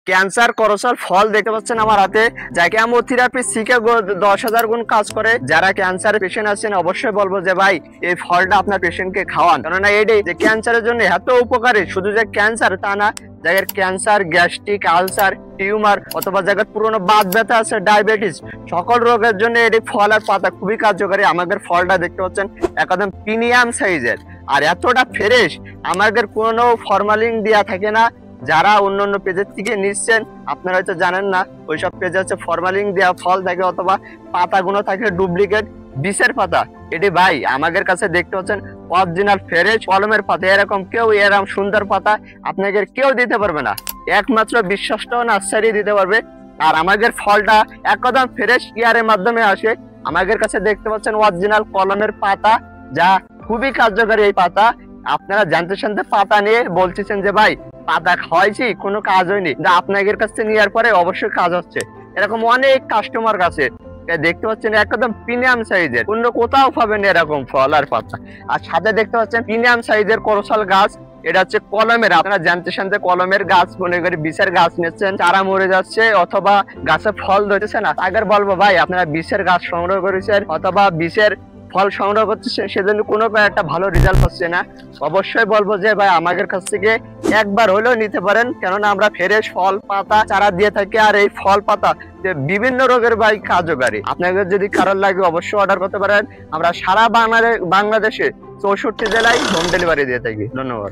Cancer করোসাল ফল দেখতে পাচ্ছেন আমার হাতে, যা কেমোথেরাপি শিখে 10,000 গুণ কাজ করে। যারা ক্যান্সার পেশেন্ট আছেন অবশ্যই বলবো যে ভাই এই ফলটা আপনার পেশেন্টকে খাওয়ান, কেননা এটাই যে ক্যান্সারের জন্য এত উপকারী। শুধু যে ক্যান্সার তা না, যাদের ক্যান্সার, গ্যাস্ট্রিক, আলসার, টিউমার অথবা যাদের পুরোনো বাত ব্যথা আছে, ডায়াবেটিস, সকল রোগের জন্য এটি ফল আর পাতা খুবই কার্যকারী। আমাদের ফলটা দেখতে পাচ্ছেন একদম প্রিমিয়াম সাইজের আর এতটা ফ্রেশ, আমাদের কোনো ফরমালিন দেওয়া থাকে না। যারা অন্য পেজের থেকে নিচ্ছেন আপনারা হয়তো জানেন না, ওইসব পেজে হচ্ছে ফরমালিন দেওয়া ফল থাকে অথবা পাতাগুলো থাকে ডুপ্লিকেট বিষের পাতা। এটি ভাই আমাদের কাছে দেখতে পাচ্ছেন অরিজিনাল ফ্রেশ কলমের পাতা। এরকম কেউ এরকম সুন্দর পাতা আপনাদের কেউ দিতে পারবে না, একমাত্র বিশ্বস্ত নার্সারি দিতে পারবে। আর আমাদের ফলটা একদম ফ্রেশ কেয়ারের মাধ্যমে আসে। আমাদের কাছে দেখতে পাচ্ছেন অরিজিনাল কলমের পাতা, যা খুবই কার্যকারী। এই পাতা আপনারা জানতে জানতে পাতা নিয়ে বলতেছেন যে ভাই পাতা খাওয়াইছি কোনো কাজ হয়নি, যা আপনাদের কাছে নেওয়ার পরে অবশ্যই কাজ হচ্ছে। এরকম অনেক কাস্টমার কাছে দেখতে পাচ্ছেন একদম প্রিমিয়াম সাইজের, অন্য কোথাও পাবেন এরকম ফল আর পাতা। আর সাথে দেখতে পাচ্ছেন প্রিমিয়াম সাইজের করোসাল গাছ। এটা হচ্ছে কলমের, আপনারা জানতে জানতে কলমের গাছ মনে করি বিষের গাছ নিচ্ছেন, চারা মরে যাচ্ছে অথবা গাছে ফল ধরতেছে না, আগের বলবো ভাই আপনারা বিষের গাছ সংগ্রহ করেছেন অথবা বিষের ফল সংগ্রহ করতেছেন, সেজন্য কোনো একটা ভালো রেজাল্ট হচ্ছে না। অবশ্যই বলবো যে ভাই আমাদের কাছ থেকে একবার হলেও নিতে পারেন, কেননা আমরা ফ্রেশ ফল পাতা চারা দিয়ে থাকি। আর এই ফল পাতা যে বিভিন্ন রোগের ভাই কার্যকারী। আপনাদের যদি কারোর লাগে অবশ্যই অর্ডার করতে পারেন। আমরা সারা বাংলাদেশে 64 জেলায় হোম ডেলিভারি দিয়ে থাকি। ধন্যবাদ।